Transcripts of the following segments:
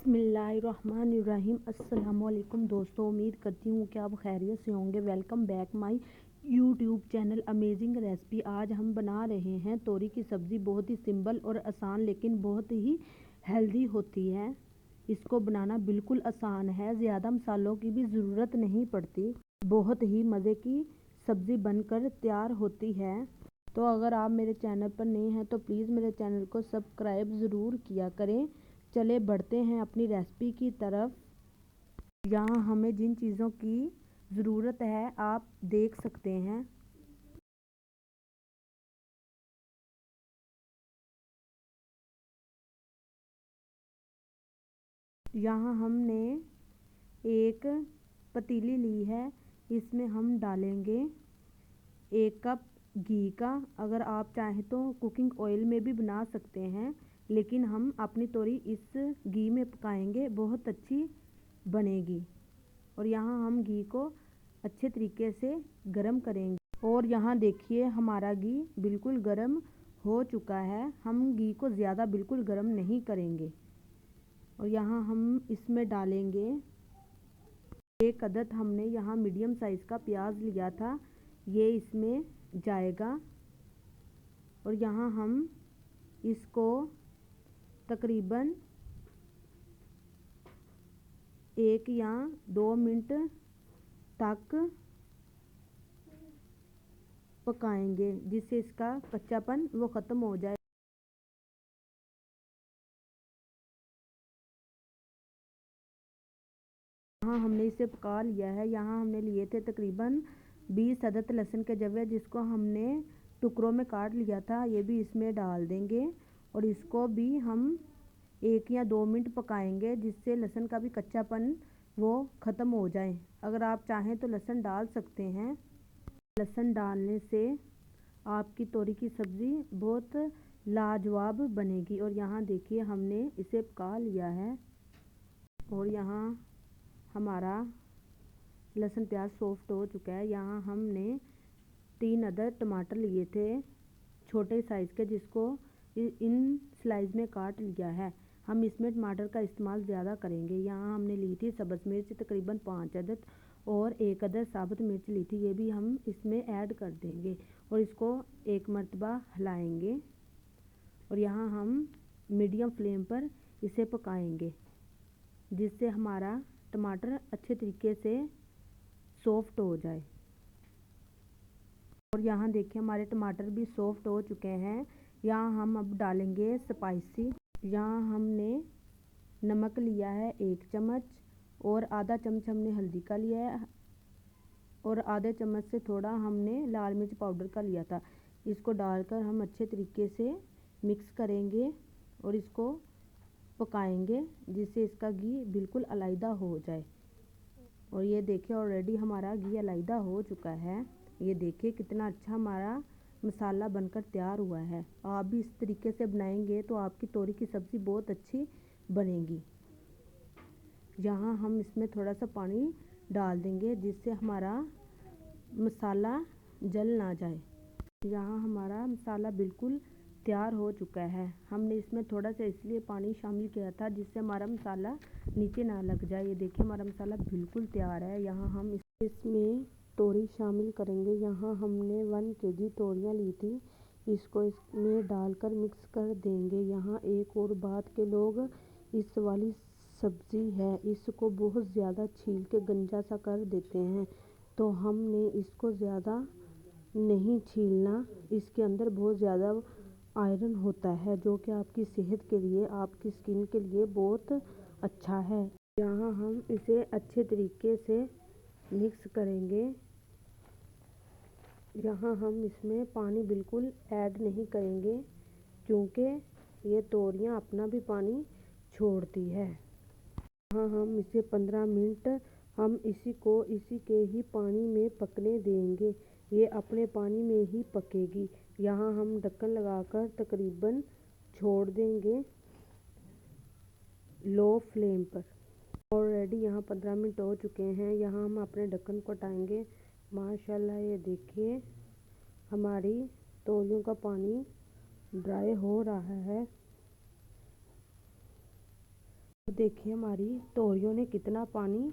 बिस्मिल्लाहिर्रहमानिर्रहीम। अस्सलामुअलैकुम दोस्तों, उम्मीद करती हूँ कि आप खैरियत से होंगे। Welcome back my YouTube channel amazing recipe. आज हम बना रहे हैं तोरी की सब्ज़ी। बहुत ही सिंपल और आसान लेकिन बहुत ही हेल्दी होती है। इसको बनाना बिल्कुल आसान है, ज़्यादा मसालों की भी ज़रूरत नहीं पड़ती। बहुत ही मज़े की सब्ज़ी बनकर तैयार होती है। तो अगर आप मेरे चैनल पर नए हैं तो प्लीज़ मेरे चैनल को सब्सक्राइब ज़रूर किया करें। चले बढ़ते हैं अपनी रेसिपी की तरफ। यहाँ हमें जिन चीज़ों की ज़रूरत है आप देख सकते हैं। यहाँ हमने एक पतीली ली है, इसमें हम डालेंगे 1 कप घी का। अगर आप चाहें तो कुकिंग ऑयल में भी बना सकते हैं, लेकिन हम अपनी तोरी इस घी में पकाएंगे, बहुत अच्छी बनेगी। और यहाँ हम घी को अच्छे तरीके से गरम करेंगे। और यहाँ देखिए हमारा घी बिल्कुल गरम हो चुका है। हम घी को ज़्यादा बिल्कुल गरम नहीं करेंगे। और यहाँ हम इसमें डालेंगे 1 अदद हमने यहाँ मीडियम साइज़ का प्याज लिया था, ये इसमें जाएगा। और यहाँ हम इसको तकरीबन 1 या 2 मिनट तक पकाएंगे, जिससे इसका कच्चापन वो ख़त्म हो जाए। यहाँ हमने इसे पका लिया है। यहाँ हमने लिए थे तकरीबन 20 अदद लहसुन के जवे, जिसको हमने टुकड़ों में काट लिया था, ये भी इसमें डाल देंगे। और इसको भी हम 1 या 2 मिनट पकाएंगे, जिससे लहसुन का भी कच्चापन वो ख़त्म हो जाए। अगर आप चाहें तो लहसुन डाल सकते हैं। लहसुन डालने से आपकी तोरी की सब्ज़ी बहुत लाजवाब बनेगी। और यहाँ देखिए हमने इसे पका लिया है। और यहाँ हमारा लहसुन प्याज सॉफ्ट हो चुका है। यहाँ हमने 3 अदद टमाटर लिए थे छोटे साइज़ के, जिसको इन स्लाइस में काट लिया है। हम इसमें टमाटर का इस्तेमाल ज़्यादा करेंगे। यहाँ हमने ली थी सब्ज़ मिर्च तकरीबन 5 अदद, और 1 अदद साबुत मिर्च ली थी, ये भी हम इसमें ऐड कर देंगे। और इसको एक मरतबा हिलाएंगे। और यहाँ हम मीडियम फ्लेम पर इसे पकाएंगे, जिससे हमारा टमाटर अच्छे तरीके से सॉफ्ट हो जाए। और यहाँ देखिए हमारे टमाटर भी सॉफ्ट हो चुके हैं। यहाँ हम अब डालेंगे स्पाइसी। यहाँ हमने नमक लिया है 1 चम्मच, और आधा चम्मच हमने हल्दी का लिया है, और आधे चम्मच से थोड़ा हमने लाल मिर्च पाउडर का लिया था। इसको डालकर हम अच्छे तरीके से मिक्स करेंगे और इसको पकाएंगे, जिससे इसका घी बिल्कुल अलैदा हो जाए। और ये देखिए ऑलरेडी हमारा घी अलैदा हो चुका है। ये देखिए कितना अच्छा हमारा मसाला बनकर तैयार हुआ है। आप भी इस तरीके से बनाएंगे तो आपकी तोरी की सब्ज़ी बहुत अच्छी बनेगी। यहाँ हम इसमें थोड़ा सा पानी डाल देंगे, जिससे हमारा मसाला जल ना जाए। यहाँ हमारा मसाला बिल्कुल तैयार हो चुका है। हमने इसमें थोड़ा सा इसलिए पानी शामिल किया था, जिससे हमारा मसाला नीचे ना लग जाए। ये देखिए हमारा मसाला बिल्कुल तैयार है। यहाँ हम इसमें तोरी शामिल करेंगे। यहाँ हमने 1 kg तोरियाँ ली थी, इसको इसमें डालकर मिक्स कर देंगे। यहाँ एक और बात के लोग इस वाली सब्ज़ी है, इसको बहुत ज़्यादा छील के गंजा सा कर देते हैं, तो हमने इसको ज़्यादा नहीं छीलना। इसके अंदर बहुत ज़्यादा आयरन होता है, जो कि आपकी सेहत के लिए, आपकी स्किन के लिए बहुत अच्छा है। यहाँ हम इसे अच्छे तरीके से मिक्स करेंगे। यहाँ हम इसमें पानी बिल्कुल ऐड नहीं करेंगे, क्योंकि ये तोरियाँ अपना भी पानी छोड़ती है। यहाँ हम इसे 15 मिनट हम इसी के ही पानी में पकने देंगे। ये अपने पानी में ही पकेगी। यहाँ हम ढक्कन लगाकर तकरीबन छोड़ देंगे लो फ्लेम पर। ऑलरेडी यहाँ 15 मिनट हो चुके हैं। यहाँ हम अपने ढक्कन को हटाएंगे। माशाल्लाह ये देखिए हमारी तोरियों का पानी ड्राई हो रहा है। तो देखिए हमारी तोरियों ने कितना पानी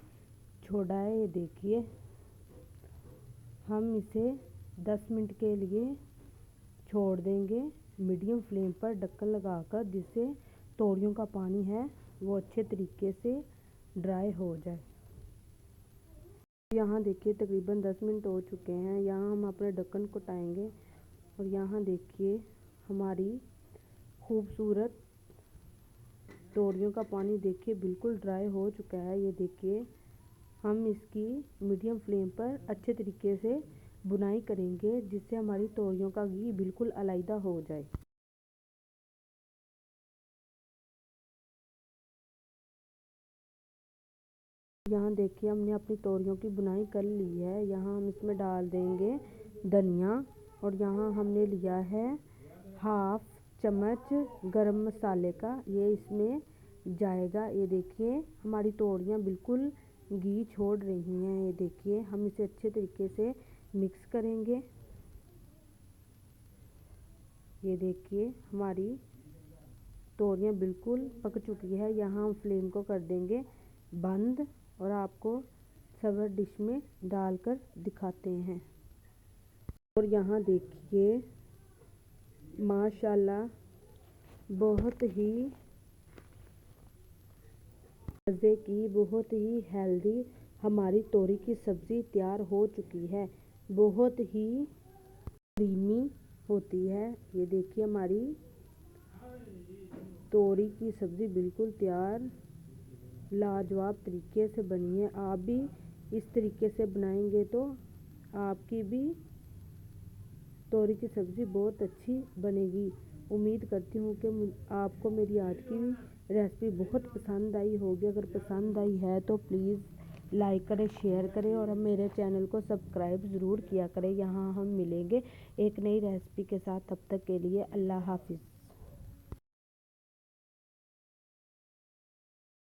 छोड़ा है। ये देखिए हम इसे 10 मिनट के लिए छोड़ देंगे मीडियम फ्लेम पर ढक्कन लगाकर, जिससे तोरियों का पानी है वो अच्छे तरीके से ड्राई हो जाए। यहाँ देखिए तकरीबन 10 मिनट हो चुके हैं। यहाँ हम अपने ढक्कन को हटाएंगे और यहाँ देखिए हमारी खूबसूरत तोरियों का पानी देखिए बिल्कुल ड्राई हो चुका है। ये देखिए हम इसकी मीडियम फ्लेम पर अच्छे तरीके से बुनाई करेंगे, जिससे हमारी तोरियों का घी बिल्कुल अलग हो जाए। यहाँ देखिए हमने अपनी तोरियों की बुनाई कर ली है। यहाँ हम इसमें डाल देंगे धनिया और यहाँ हमने लिया है हाफ चम्मच गरम मसाले का, ये इसमें जाएगा। ये देखिए हमारी तोरियाँ बिल्कुल घी छोड़ रही हैं। ये देखिए हम इसे अच्छे तरीके से मिक्स करेंगे। ये देखिए हमारी तोरियाँ बिल्कुल पक चुकी है। यहाँ हम फ्लेम को कर देंगे बंद और आपको सर्वर डिश में डालकर दिखाते हैं। और यहाँ देखिए माशाल्लाह बहुत ही मज़े की, बहुत ही हेल्दी हमारी तोरी की सब्ज़ी तैयार हो चुकी है। बहुत ही क्रीमी होती है। ये देखिए हमारी तोरी की सब्ज़ी बिल्कुल तैयार लाजवाब तरीके से बनी है। आप भी इस तरीके से बनाएंगे तो आपकी भी तोरी की सब्ज़ी बहुत अच्छी बनेगी। उम्मीद करती हूँ कि आपको मेरी आज की रेसिपी बहुत पसंद आई होगी। अगर पसंद आई है तो प्लीज़ लाइक करें, शेयर करें और मेरे चैनल को सब्सक्राइब ज़रूर किया करें। यहाँ हम मिलेंगे एक नई रेसिपी के साथ। तब तक के लिए अल्लाह हाफिज़।